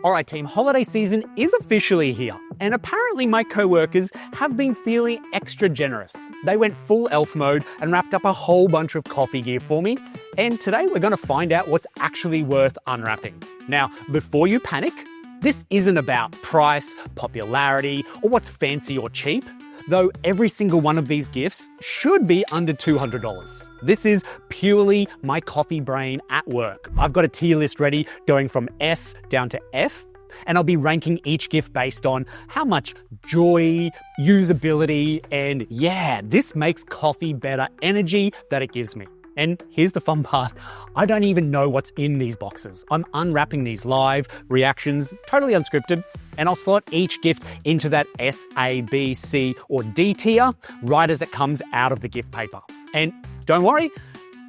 All right, team, holiday season is officially here, and apparently my co-workers have been feeling extra generous. They went full elf mode and wrapped up a whole bunch of coffee gear for me, and today we're going to find out what's actually worth unwrapping. Now, before you panic, this isn't about price, popularity, or what's fancy or cheap, though every single one of these gifts should be under $200. This is purely my coffee brain at work. I've got a tier list ready going from S down to F, and I'll be ranking each gift based on how much joy, usability, and yeah, this makes coffee better energy that it gives me. And here's the fun part, I don't even know what's in these boxes. I'm unwrapping these live, reactions, totally unscripted, and I'll slot each gift into that S, A, B, C, or D tier right as it comes out of the gift paper. And don't worry,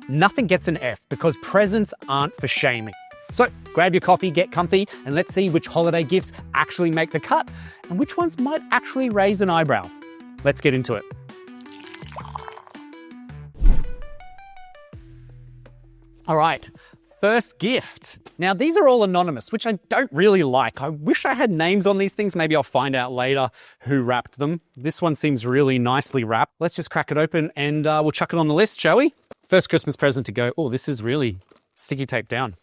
nothing gets an F because presents aren't for shaming. So grab your coffee, get comfy, and let's see which holiday gifts actually make the cut and which ones might actually raise an eyebrow. Let's get into it. All right, first gift. Now these are all anonymous, which I don't really like. I wish I had names on these things. Maybe I'll find out later who wrapped them. This one seems really nicely wrapped. Let's just crack it open and we'll chuck it on the list, shall we? First Christmas present to go. Oh, this is really sticky tape down.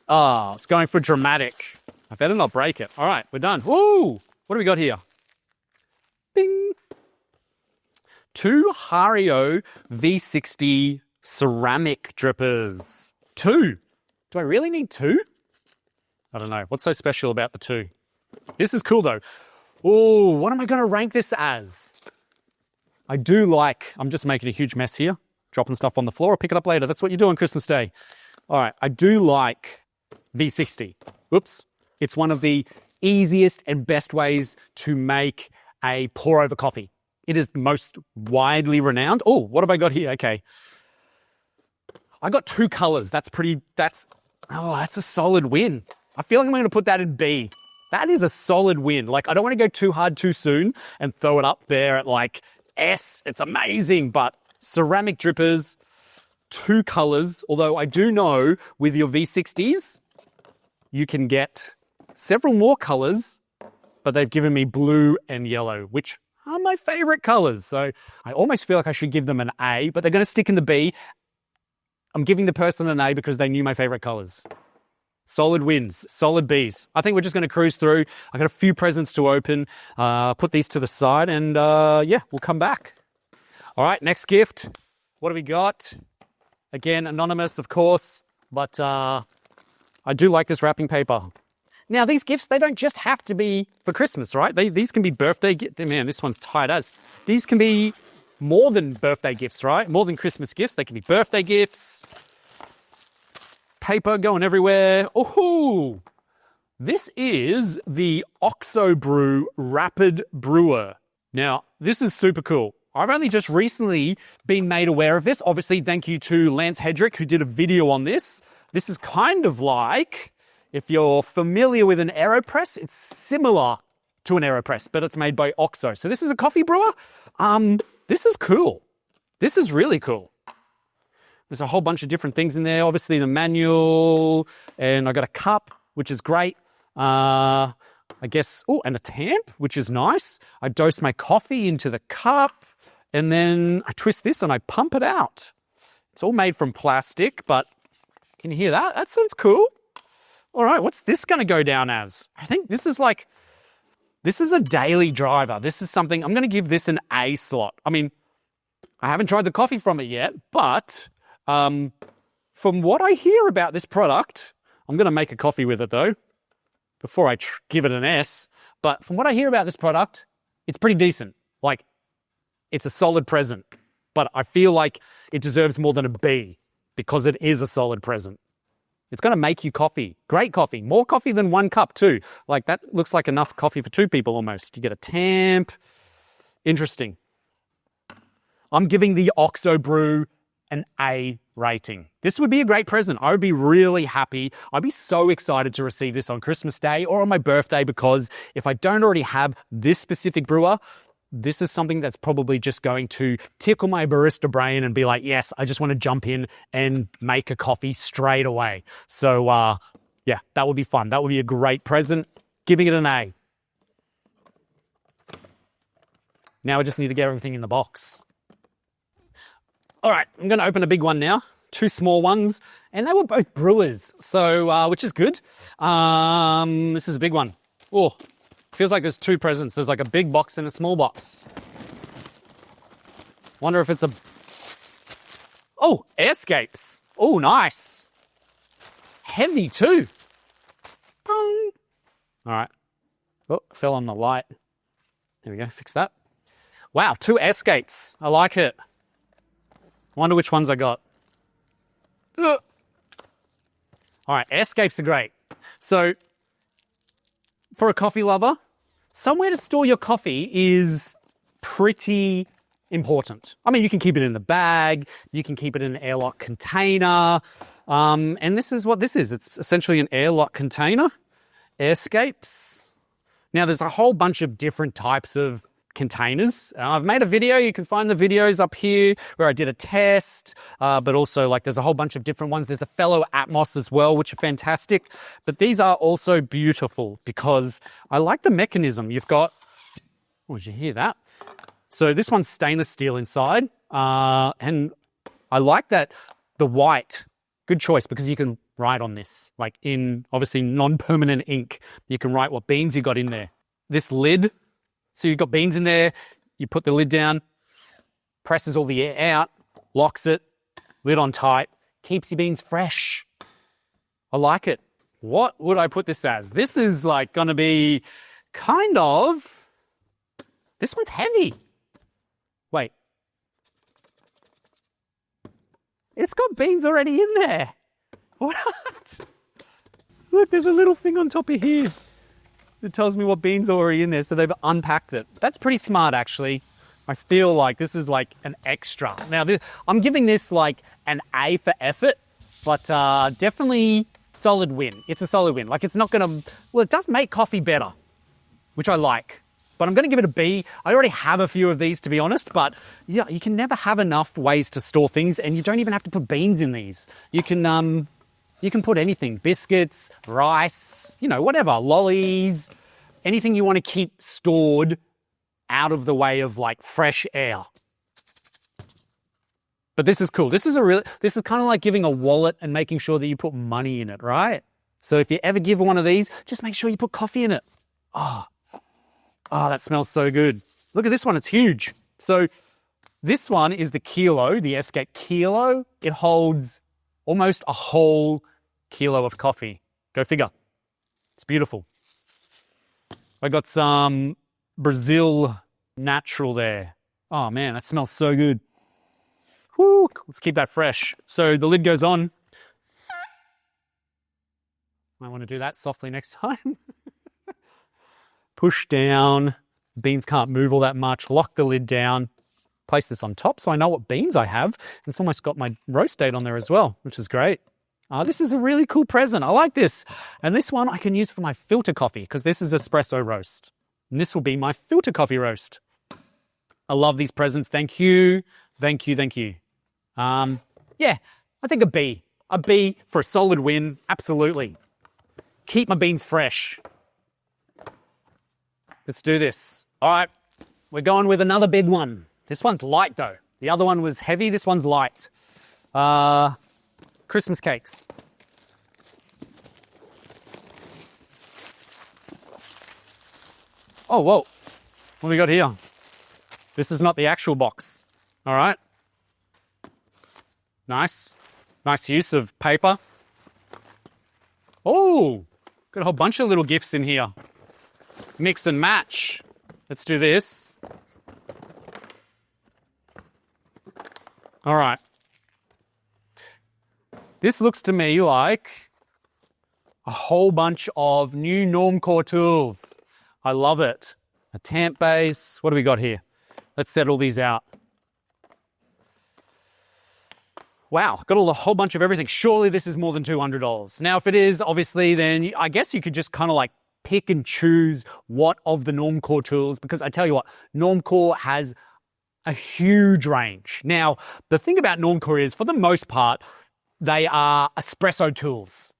Oh, it's going for dramatic. I better not break it. All right, we're done. Woo! What do we got here? Bing! 2 Hario V60 Ceramic Drippers. 2. Do I really need 2? I don't know. What's so special about the 2? This is cool though. Oh, what am I going to rank this as? I do like, I'm just making a huge mess here, dropping stuff on the floor. I'll pick it up later. That's what you do on Christmas Day. All right, I do like V60. Whoops. It's one of the easiest and best ways to make a pour over coffee. It is the most widely renowned. Oh, what have I got here? Okay. I got 2 colors. That's a solid win. I feel like I'm going to put that in B. That is a solid win. Like, I don't want to go too hard too soon and throw it up there at like S. It's amazing, but ceramic drippers, 2 colors. Although I do know with your V60s, you can get several more colors, but they've given me blue and yellow, which are my favorite colors. So I almost feel like I should give them an A, but they're going to stick in the B. I'm giving the person an A because they knew my favorite colors. Solid wins, solid Bs. I think we're just going to cruise through. I got a few presents to open, put these to the side, and yeah, we'll come back. All right, next gift. What do we got? Again, anonymous, of course, but I do like this wrapping paper. Now, these gifts, they don't just have to be for Christmas, right? These can be birthday gifts. Man, this one's tight as. These can be more than birthday gifts, right? More than Christmas gifts. They can be birthday gifts. Paper going everywhere. Oh, this is the Oxo Brew Rapid Brewer. Now, this is super cool. I've only just recently been made aware of this. Obviously, thank you to Lance Hedrick, who did a video on this. This is kind of like, if you're familiar with an AeroPress, it's similar to an AeroPress, but it's made by Oxo. So this is a coffee brewer. This is cool. This is really cool. There's a whole bunch of different things in there. Obviously the manual, and I got a cup, which is great. I guess, oh, and a tamp, which is nice. I dose my coffee into the cup, and then I twist this and I pump it out. It's all made from plastic, but can you hear that? That sounds cool. All right, what's this going to go down as? I think this is a daily driver. This is something, I'm going to give this an A slot. I mean, I haven't tried the coffee from it yet, but from what I hear about this product, I'm going to make a coffee with it though, before I give it an S. But from what I hear about this product, it's pretty decent. Like, it's a solid present, but I feel like it deserves more than a B because it is a solid present. It's going to make you coffee. Great coffee. More coffee than 1 cup too. Like, that looks like enough coffee for 2 people almost. You get a tamp. Interesting. I'm giving the Oxo Brew an A rating. This would be a great present. I would be really happy. I'd be so excited to receive this on Christmas Day or on my birthday, because if I don't already have this specific brewer, this is something that's probably just going to tickle my barista brain and be like, yes, I just want to jump in and make a coffee straight away. So yeah, that would be fun. That would be a great present. Giving it an A. Now I just need to get everything in the box. All right, I'm going to open a big one now. 2 small ones, and they were both brewers, so which is good. This is a big one. Oh, feels like there's 2 presents. There's like a big box and a small box. Wonder if it's a... Oh, airscapes. Oh, nice. Heavy too. Boom. All right. Oh, fell on the light. There we go, fix that. Wow, 2 airscapes. I like it. Wonder which ones I got. Ugh. All right, airscapes are great. So, for a coffee lover, somewhere to store your coffee is pretty important. I mean, you can keep it in the bag, you can keep it in an airlock container, and this is what this is. It's essentially an airlock container, airscapes. Now, there's a whole bunch of different types of containers. I've made a video. You can find the videos up here where I did a test, but also like there's a whole bunch of different ones. There's the Fellow Atmos as well, which are fantastic. But these are also beautiful because I like the mechanism. You've got, oh, did you hear that? So this one's stainless steel inside, and I like that the white, good choice because you can write on this, like in obviously non-permanent ink. You can write what beans you got in there. This lid, so you've got beans in there, you put the lid down, presses all the air out, locks it, lid on tight, keeps your beans fresh. I like it. What would I put this as? This is like gonna be kind of, this one's heavy. Wait. It's got beans already in there. What? Look, there's a little thing on top of here. It tells me what beans are already in there, so they've unpacked it. That's pretty smart, actually. I feel like this is like an extra. Now, I'm giving this like an A for effort, but definitely solid win. It's a solid win. Like it's not gonna, well, it does make coffee better, which I like, but I'm gonna give it a B. I already have a few of these, to be honest, but yeah, you can never have enough ways to store things, and you don't even have to put beans in these. You can put anything, biscuits, rice, you know, whatever, lollies, anything you want to keep stored out of the way of like fresh air. But this is cool. This is kind of like giving a wallet and making sure that you put money in it, right? So if you ever give one of these, just make sure you put coffee in it. Oh, that smells so good. Look at this one, it's huge. So this one is the Kilo, the Escape Kilo. It holds almost a whole kilo of coffee. Go figure. It's beautiful. I got some Brazil natural there. Oh man, that smells so good. Whew, let's keep that fresh. So the lid goes on. Might want to do that softly next time. Push down. Beans can't move all that much. Lock the lid down. Place this on top so I know what beans I have. And it's almost got my roast date on there as well, which is great. This is a really cool present. I like this. And this one I can use for my filter coffee because this is espresso roast. And this will be my filter coffee roast. I love these presents. Thank you. Thank you. Thank you. Yeah, I think a B. A B for a solid win. Absolutely. Keep my beans fresh. Let's do this. All right. We're going with another big one. This one's light though. The other one was heavy. This one's light. Christmas cakes. Oh, whoa. What do we got here? This is not the actual box. All right. Nice. Nice use of paper. Oh, got a whole bunch of little gifts in here. Mix and match. Let's do this. All right. This looks to me like a whole bunch of new Normcore tools. I love it. A tamp base. What do we got here? Let's settle these out. Wow, got a whole bunch of everything. Surely this is more than $200. Now, if it is, obviously, then I guess you could just kind of like pick and choose what of the Normcore tools, because I tell you what, Normcore has a huge range. Now, the thing about Normcore is, for the most part, they are espresso tools.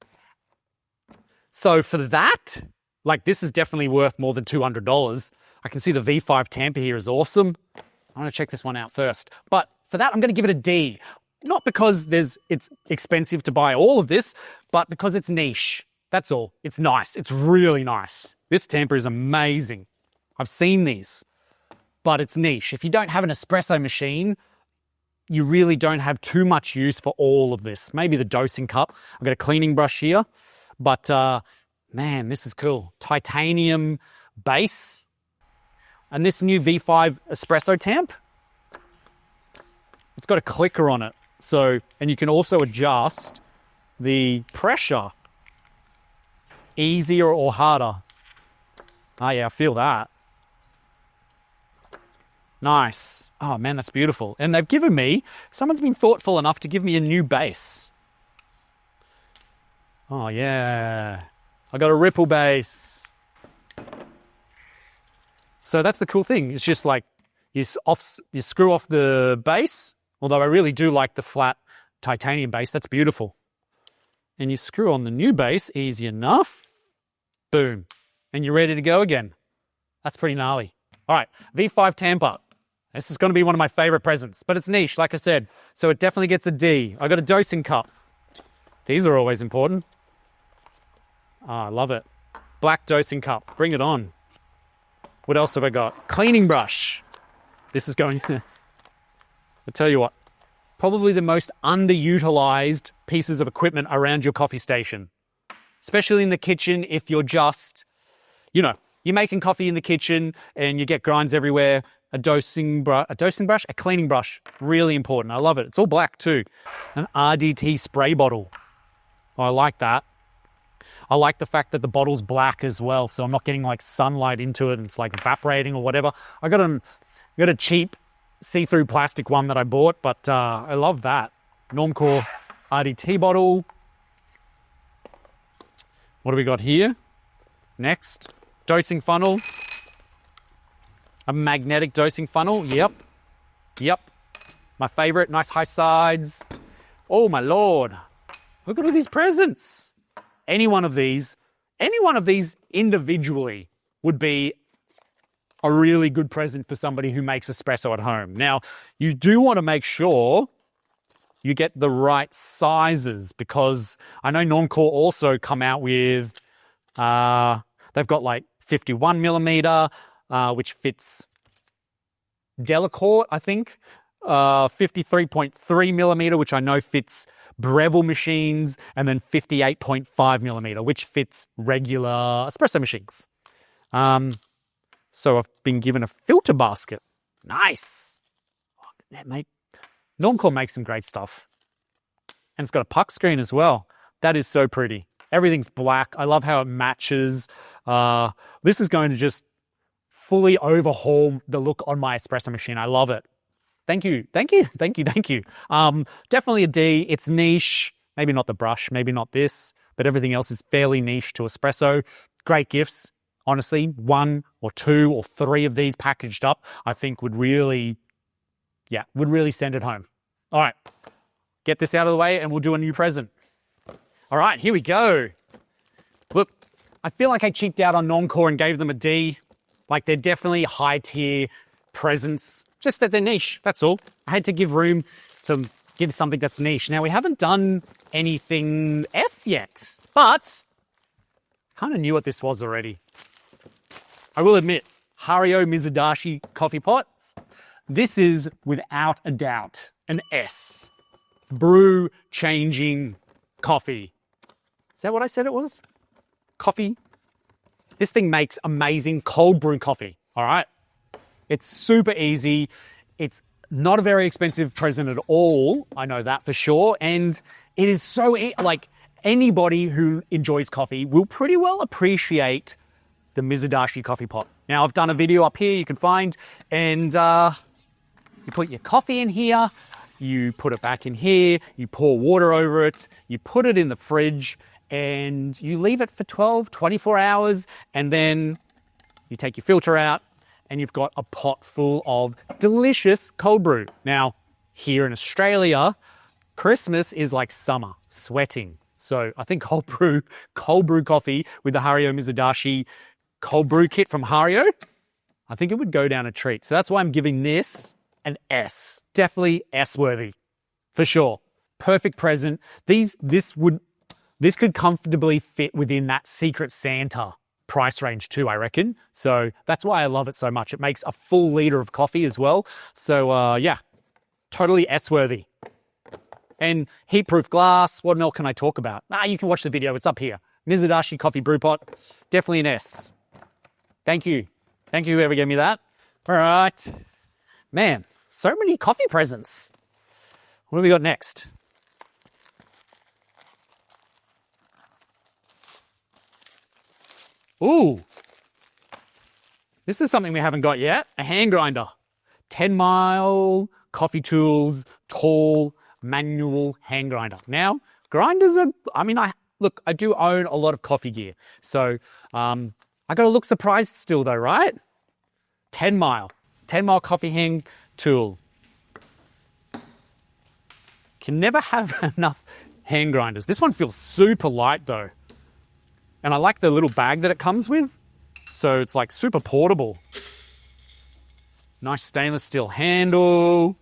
So for that, like, this is definitely worth more than $200. I can see the V5 tamper here is awesome. I'm gonna check this one out first. But for that, I'm gonna give it a D. Not because it's expensive to buy all of this, but because it's niche. That's all. It's nice. It's really nice. This tamper is amazing. I've seen these, but it's niche. If you don't have an espresso machine, you really don't have too much use for all of this. Maybe the dosing cup. I've got a cleaning brush here, but man, this is cool. Titanium base. And this new V5 espresso tamp, it's got a clicker on it. So, and you can also adjust the pressure easier or harder. Oh yeah, I feel that. Nice. Oh man, that's beautiful. And they've given me, someone's been thoughtful enough to give me a new base. Oh yeah, I got a ripple base. So that's the cool thing. It's just like you screw off the base, although I really do like the flat titanium base. That's beautiful. And you screw on the new base, easy enough. Boom. And you're ready to go again. That's pretty gnarly. All right, V5 tamper. This is going to be one of my favorite presents, but it's niche, like I said. So it definitely gets a D. I got a dosing cup. These are always important. Oh, I love it. Black dosing cup. Bring it on. What else have I got? Cleaning brush. This is going... I'll tell you what. Probably the most underutilized pieces of equipment around your coffee station. Especially in the kitchen if you're just, you're making coffee in the kitchen and you get grinds everywhere. A dosing brush, a cleaning brush, really important. I love it. It's all black too. An RDT spray bottle. Oh, I like that. I like the fact that the bottle's black as well, so I'm not getting like sunlight into it and it's like evaporating or whatever. I got a cheap see-through plastic one that I bought, but I love that. Normcore RDT bottle. What do we got here? Next, dosing funnel. A magnetic dosing funnel. Yep. My favorite, nice high sides. Oh my Lord. Look at all these presents. Any one of these individually would be a really good present for somebody who makes espresso at home. Now, you do want to make sure you get the right sizes, because I know Normcore also come out with, they've got like 51 millimeter, which fits Delacorte, I think, 53.3 millimeter, which I know fits Breville machines, and then 58.5 millimeter, which fits regular espresso machines. So I've been given a filter basket. Nice. Oh, mate. Normcore makes some great stuff. And it's got a puck screen as well. That is so pretty. Everything's black. I love how it matches. This is going to just fully overhaul the look on my espresso machine. I love it. Thank you. Definitely a D. It's niche. Maybe not the brush, maybe not this, but everything else is fairly niche to espresso. Great gifts. Honestly, 1 or 2 or 3 of these packaged up, I think would really send it home. All right, get this out of the way and we'll do a new present. All right, here we go. Look, I feel like I cheaped out on Normcore and gave them a D. Like, they're definitely high tier presents, just that they're niche, that's all. I had to give room to give something that's niche. Now, we haven't done anything S yet, but I kind of knew what this was already. I will admit, Hario Mizudashi coffee pot. This is, without a doubt, an S. It's brew changing coffee. Is that what I said it was? Coffee. This thing makes amazing cold brew coffee, all right? It's super easy. It's not a very expensive present at all. I know that for sure. And it is so, like, anybody who enjoys coffee will pretty well appreciate the Mizudashi coffee pot. Now, I've done a video up here you can find, and you put your coffee in here, you put it back in here, you pour water over it, you put it in the fridge, and you leave it for 12, 24 hours, and then you take your filter out and you've got a pot full of delicious cold brew. Now, here in Australia, Christmas is like summer, sweating. So I think cold brew coffee with the Hario Mizudashi cold brew kit from Hario, I think it would go down a treat. So that's why I'm giving this an S. Definitely S-worthy, for sure. Perfect present. This could comfortably fit within that Secret Santa price range too, I reckon. So that's why I love it so much. It makes a full liter of coffee as well. So yeah, totally S-worthy. And heat-proof glass, what else can I talk about? You can watch the video, it's up here. Mizudashi coffee brew pot, definitely an S. Thank you. Thank you whoever gave me that. All right. Man, so many coffee presents. What do we got next? Ooh. This is something we haven't got yet. A hand grinder. 10 mile, coffee tools, tall, manual hand grinder. Now, grinders are, I do own a lot of coffee gear. So, I got to look surprised still though, right? 10 mile coffee hand tool. Can never have enough hand grinders. This one feels super light though. And I like the little bag that it comes with. So it's like super portable. Nice stainless steel handle.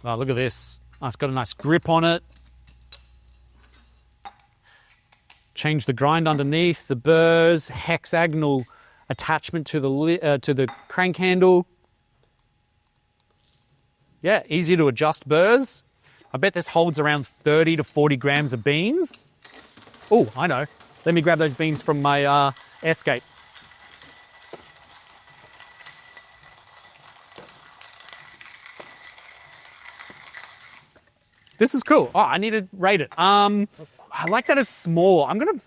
Oh, look at this. Oh, it's got a nice grip on it. Change the grind underneath, the burrs, hexagonal attachment to the crank handle. Yeah, easy to adjust burrs. I bet this holds around 30 to 40 grams of beans. Oh, I know. Let me grab those beans from my Escape. This is cool. Oh, I need to rate it. I like that it's small. And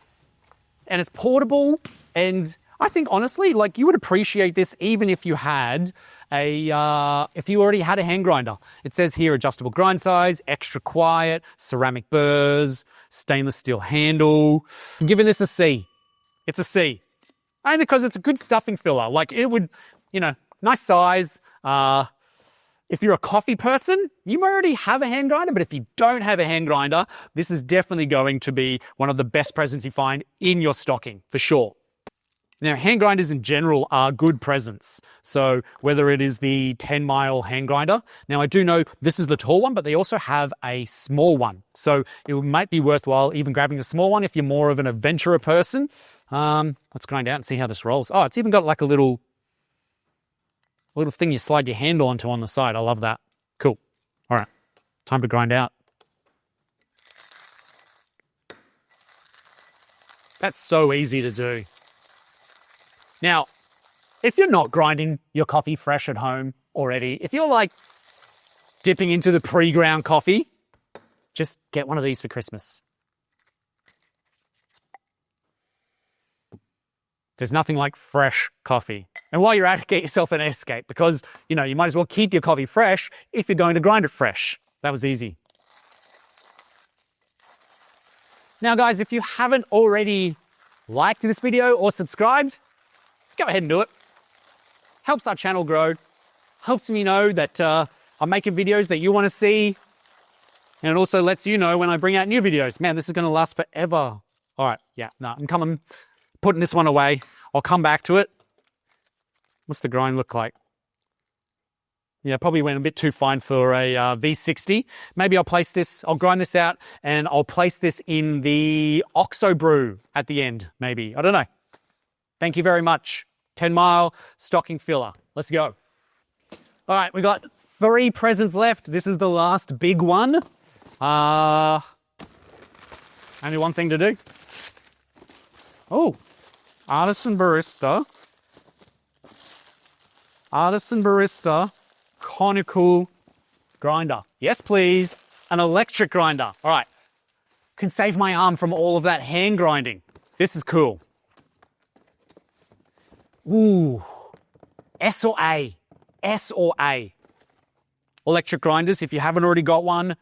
it's portable. And I think honestly, like you would appreciate this even if you had if you already had a hand grinder. It says here adjustable grind size, extra quiet, ceramic burrs, stainless steel handle. I'm giving this a C. It's a C. Only because it's a good stuffing filler. Like it would, nice size. If you're a coffee person, you already have a hand grinder, but if you don't have a hand grinder, this is definitely going to be one of the best presents you find in your stocking, for sure. Now, hand grinders in general are good presents. So whether it is the 10 mile hand grinder, now I do know this is the tall one, but they also have a small one. So it might be worthwhile even grabbing the small one if you're more of an adventurer person. Let's grind out and see how this rolls. Oh, it's even got like a little thing you slide your handle onto on the side. I love that. Cool. All right, time to grind out. That's so easy to do. Now, if you're not grinding your coffee fresh at home already, if you're like dipping into the pre-ground coffee, just get one of these for Christmas. There's nothing like fresh coffee. And while you're at it, get yourself an Escape because, you might as well keep your coffee fresh if you're going to grind it fresh. That was easy. Now, guys, if you haven't already liked this video or subscribed, go ahead and do it. Helps our channel grow. Helps me know that I'm making videos that you want to see. And it also lets you know when I bring out new videos. Man, this is going to last forever. All right, yeah, no, I'm coming. Putting this one away. I'll come back to it. What's the grind look like? Yeah, probably went a bit too fine for a V60. Maybe I'll grind this out and I'll place this in the Oxo Brew at the end, maybe. I don't know. Thank you very much. 10 mile stocking filler. Let's go. All right, we got 3 presents left. This is the last big one. Only one thing to do. Oh, Artisan Barista conical grinder. Yes, please. An electric grinder. All right. Can save my arm from all of that hand grinding. This is cool. Ooh. S or A. S or A. Electric grinders, if you haven't already got one,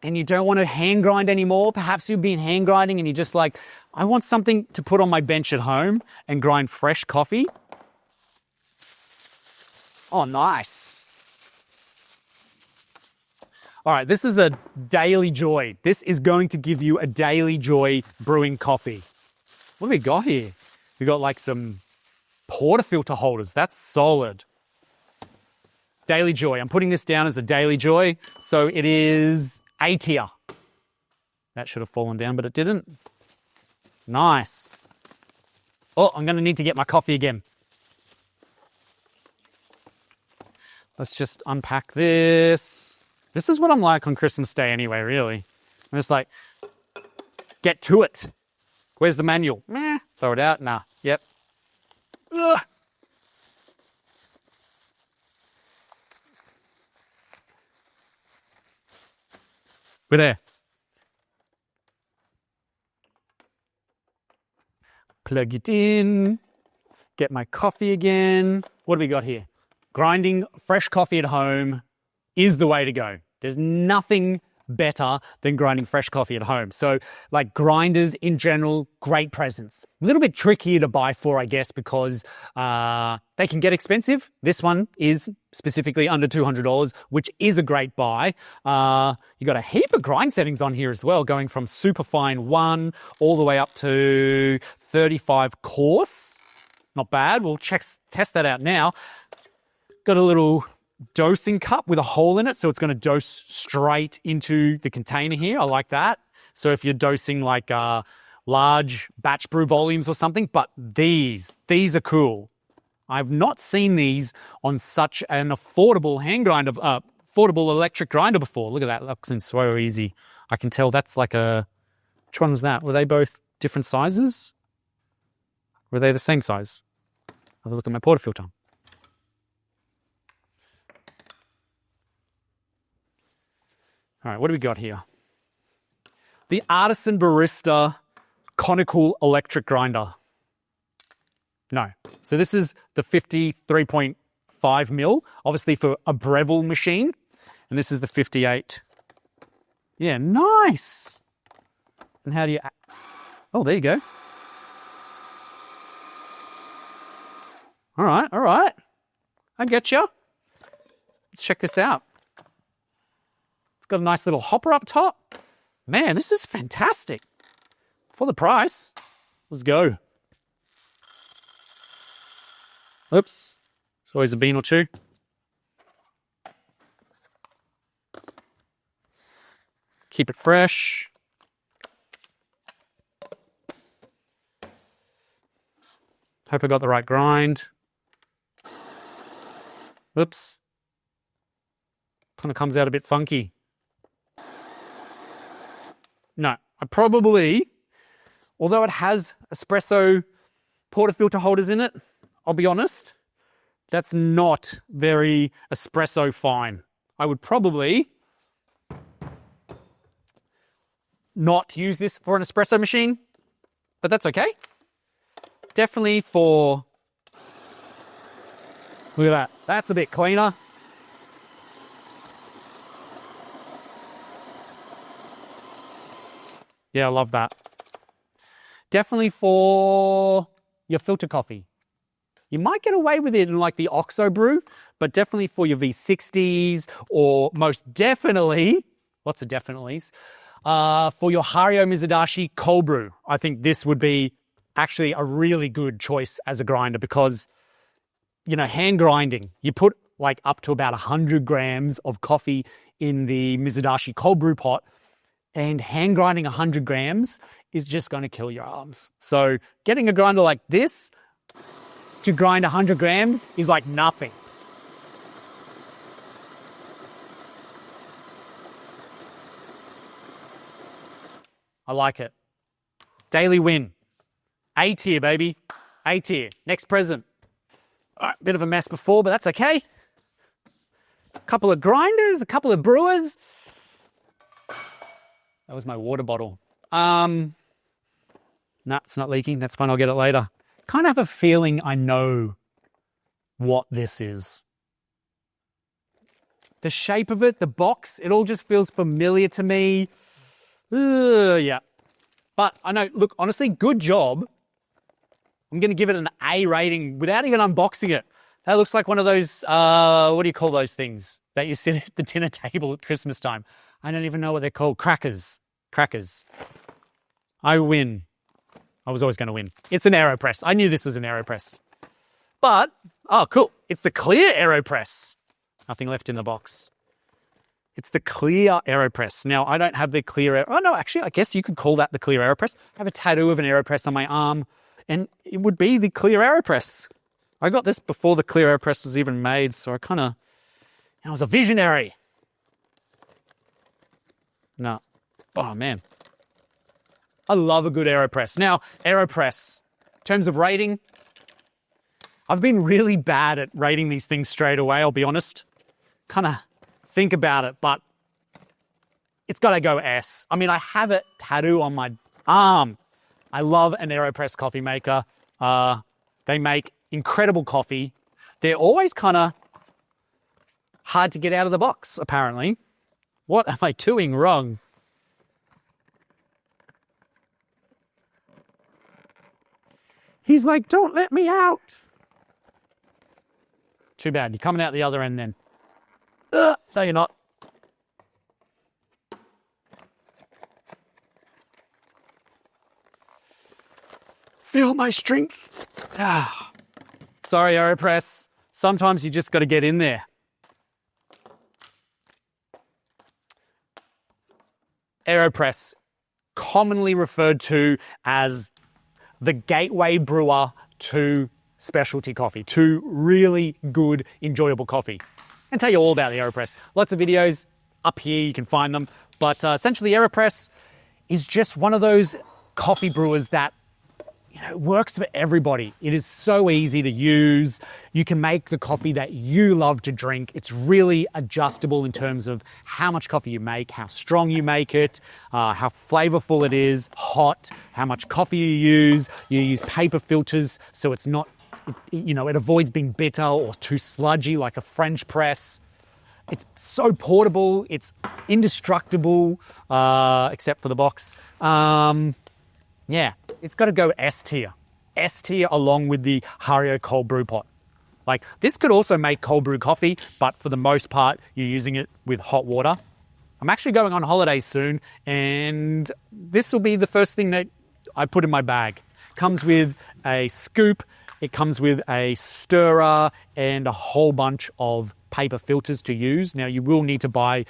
and you don't want to hand grind anymore. Perhaps you've been hand grinding and you're just like, I want something to put on my bench at home and grind fresh coffee. Oh, nice. All right, this is a daily joy. This is going to give you a daily joy brewing coffee. What do we got here? We got like some portafilter holders. That's solid. Daily joy. I'm putting this down as a daily joy. So it is A tier. That should have fallen down, but it didn't. Nice. Oh, I'm going to need to get my coffee again. Let's just unpack this. This is what I'm like on Christmas Day anyway, really. I'm just like, get to it. Where's the manual? Meh. Throw it out. Nah. Yep. Ugh. We're there. Plug it in. Get my coffee again. What do we got here? Grinding fresh coffee at home is the way to go. There's nothing better than grinding fresh coffee at home. So like grinders in general, great presents. A little bit trickier to buy for, I guess, because they can get expensive. This one is specifically under $200, which is a great buy. You got a heap of grind settings on here as well, going from super fine 1 all the way up to 35 coarse. Not bad. We'll test that out now. Got a little dosing cup with a hole in it, so it's going to dose straight into the container here. I like that. So if you're dosing like large batch brew volumes or something, but these are cool. I've not seen these on such an affordable hand grinder, affordable electric grinder before. Look at that, looks in so easy. I can tell that's like which one was that? Were they both different sizes? Were they the same size? Have a look at my portafilter. All right, what do we got here? The Artisan Barista Conical Electric Grinder. No. So this is the 53.5 mil, obviously for a Breville machine. And this is the 58. Yeah, nice. And how do you... Oh, there you go. All right. I get you. Let's check this out. Got a nice little hopper up top. Man, this is fantastic. For the price, let's go. Oops, it's always a bean or two. Keep it fresh. Hope I got the right grind. Oops. Kind of comes out a bit funky. No, I probably, although it has espresso portafilter holders in it, I'll be honest, that's not very espresso fine. I would probably not use this for an espresso machine, but that's okay. Definitely for, look at that, that's a bit cleaner. Yeah, I love that. Definitely for your filter coffee. You might get away with it in like the Oxo Brew, but definitely for your V60s or most definitely, lots of definitelys, for your Hario Mizudashi cold brew. I think this would be actually a really good choice as a grinder because, you know, hand grinding, you put like up to about 100 grams of coffee in the Mizudashi cold brew pot, and hand grinding 100 grams is just going to kill your arms. So getting a grinder like this to grind 100 grams is like nothing. I like it. Daily win. A tier, baby. A tier. Next present. All right, bit of a mess before, but that's okay. A couple of grinders, a couple of brewers. That was my water bottle. No, it's not leaking. That's fine. I'll get it later. Kind of have a feeling I know what this is. the shape of it, the box, it all just feels familiar to me. Yeah. But I know, look, honestly, good job. I'm going to give it an A rating without even unboxing it. That looks like one of those, what do you call those things that you sit at the dinner table at Christmas time? I don't even know what they're called. Crackers. Crackers. I win. I was always going to win. It's an AeroPress. I knew this was an AeroPress. But, oh, cool. It's the clear AeroPress. Nothing left in the box. It's the clear AeroPress. Now, I don't have the clear... Oh, no, actually, I guess you could call that the clear AeroPress. I have a tattoo of an AeroPress on my arm, and it would be the clear AeroPress. I got this before the clear AeroPress was even made, so I kind of... I was a visionary. No. Oh, man. I love a good AeroPress. Now, AeroPress, in terms of rating, I've been really bad at rating these things straight away, I'll be honest. Kind of think about it, but it's got to go S. I mean, I have a tattoo on my arm. I love an AeroPress coffee maker. They make incredible coffee. They're always kind of hard to get out of the box, apparently. What am I doing wrong? He's like, don't let me out. Too bad. You're coming out the other end then. No, you're not. Feel my strength. Ah. Sorry, AeroPress. Sometimes you just got to get in there. AeroPress, commonly referred to as the gateway brewer to specialty coffee, to really good, enjoyable coffee. I'll tell you all about the AeroPress. Lots of videos up here, you can find them. But essentially, AeroPress is just one of those coffee brewers that works for everybody. It is so easy to use. You can make the coffee that you love to drink. It's really adjustable in terms of how much coffee you make, how strong you make it, how flavorful it is, hot, how much coffee you use. You use paper filters so it's not, it avoids being bitter or too sludgy like a French press. It's so portable. It's indestructible, except for the box. Yeah, it's got to go S tier. S tier along with the Hario cold brew pot. Like, this could also make cold brew coffee, but for the most part, you're using it with hot water. I'm actually going on holiday soon, and this will be the first thing that I put in my bag. Comes with a scoop, it comes with a stirrer, and a whole bunch of paper filters to use. Now, you will need to buy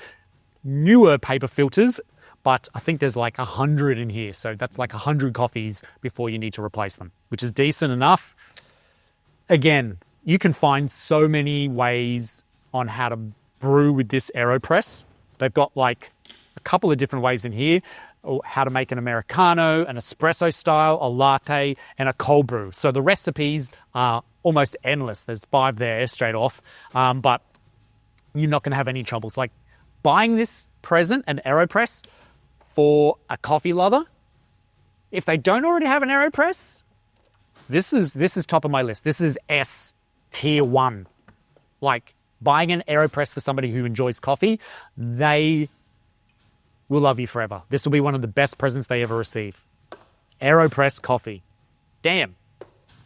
newer paper filters, but I think there's like 100 in here. So that's like 100 coffees before you need to replace them, which is decent enough. Again, you can find so many ways on how to brew with this AeroPress. They've got like a couple of different ways in here, or how to make an Americano, an espresso style, a latte, and a cold brew. So the recipes are almost endless. There's 5 there straight off, but you're not going to have any troubles. Like buying this present, an AeroPress, for a coffee lover, if they don't already have an AeroPress, this is top of my list. This is S tier 1. Like buying an AeroPress for somebody who enjoys coffee, they will love you forever. This will be one of the best presents they ever receive. AeroPress coffee. Damn.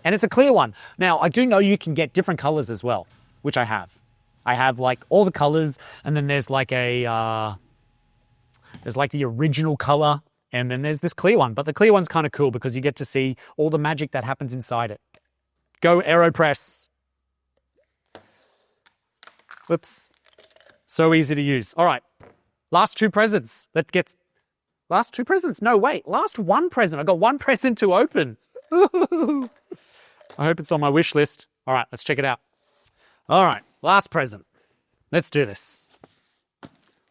And it's a clear one. Now, I do know you can get different colors as well, which I have. I have like all the colors, and then there's like a... There's like the original color, and then there's this clear one. But the clear one's kind of cool because you get to see all the magic that happens inside it. Go AeroPress. Whoops. So easy to use. All right. Last 2 presents. Last 2 presents? No, wait. Last 1 present. I got 1 present to open. I hope it's on my wish list. All right, let's check it out. All right, last present. Let's do this.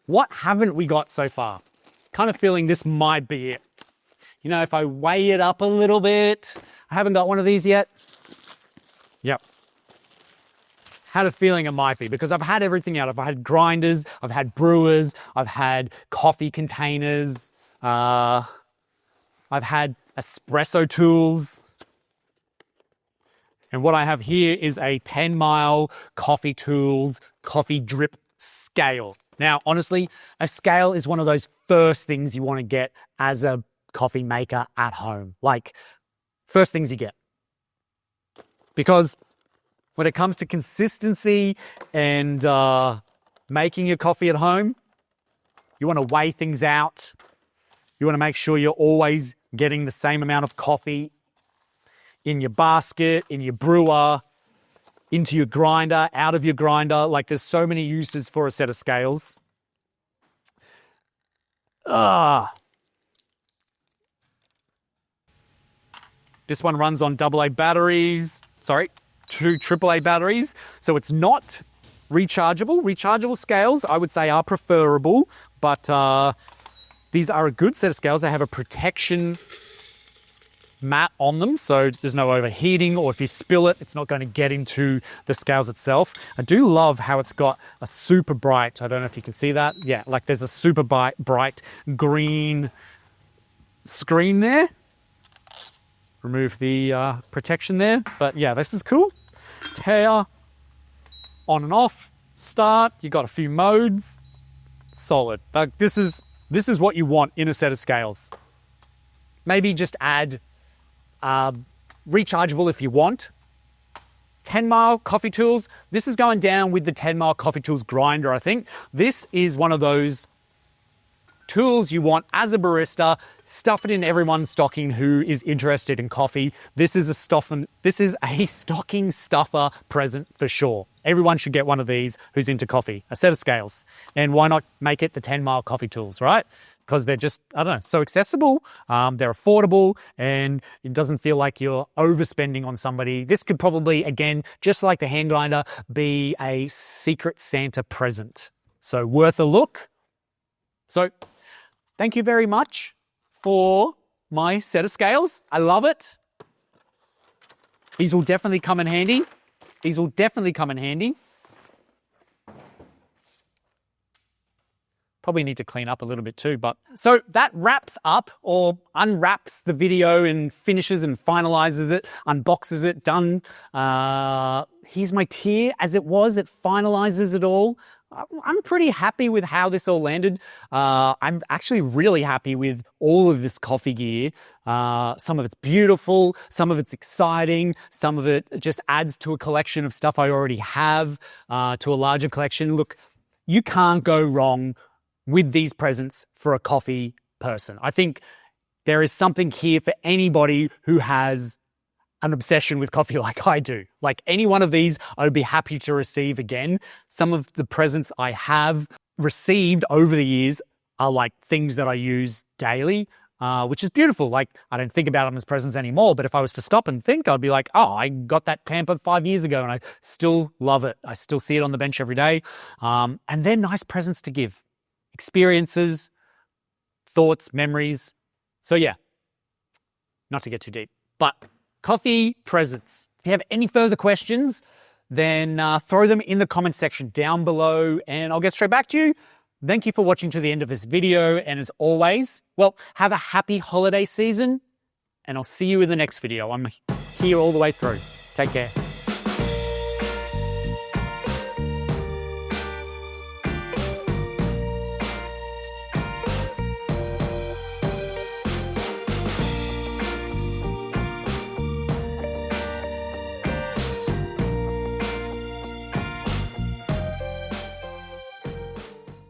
What haven't we got so far? Kind of feeling this might be it. If I weigh it up a little bit, I haven't got one of these yet. Yep. Had a feeling it might be because I've had everything out. I've had grinders, I've had brewers, I've had coffee containers, I've had espresso tools. And what I have here is a 10 Mile Coffee Tools coffee drip scale. Now, honestly, a scale is one of those first things you want to get as a coffee maker at home. Like, first things you get. Because when it comes to consistency and making your coffee at home, you want to weigh things out. You want to make sure you're always getting the same amount of coffee in your basket, in your brewer, into your grinder, out of your grinder. Like, there's so many uses for a set of scales. This one runs on AA batteries. Sorry, 2 AAA batteries. So it's not rechargeable. Rechargeable scales, I would say, are preferable, but these are a good set of scales. They have a protection mat on them, so there's no overheating, or if you spill it, it's not going to get into the scales itself. I do love how it's got a super bright, I don't know if you can see that. Yeah, like there's a super bright green screen there. Remove the protection there, but yeah, this is cool. Tear, on and off, start. You got a few modes. Solid. Like, this is what you want in a set of scales. Maybe just add rechargeable if you want. 10 Mile Coffee Tools. This is going down with the 10 Mile Coffee Tools grinder, I think. This is one of those tools you want as a barista. Stuff it in everyone's stocking who is interested in coffee. This is a stocking stuffer present for sure. Everyone should get one of these who's into coffee. A set of scales. And why not make it the 10 Mile Coffee Tools, right? Because they're just, I don't know, so accessible, they're affordable, and it doesn't feel like you're overspending on somebody. This could probably, again, just like the hand grinder, be a Secret Santa present. So worth a look. So thank you very much for my set of scales. I love it. These will definitely come in handy. These will definitely come in handy. Probably need to clean up a little bit too, but so that wraps up or unwraps the video and finishes and finalizes it, unboxes it, done. Here's my tier as it was. It finalizes it all. I'm pretty happy with how this all landed. I'm actually really happy with all of this coffee gear. Some of it's beautiful, some of it's exciting, some of it just adds to a collection of stuff I already have, to a larger collection. Look, you can't go wrong with these presents for a coffee person. I think there is something here for anybody who has an obsession with coffee like I do. Like, any one of these, I would be happy to receive again. Some of the presents I have received over the years are like things that I use daily, which is beautiful. Like, I don't think about them as presents anymore, but if I was to stop and think, I'd be like, oh, I got that Tampa 5 years ago and I still love it. I still see it on the bench every day. And they're nice presents to give. Experiences, thoughts, memories. So yeah, not to get too deep, but coffee presents. If you have any further questions, then throw them in the comment section down below and I'll get straight back to you. Thank you for watching to the end of this video. And as always, well, have a happy holiday season and I'll see you in the next video. I'm here all the way through. Take care.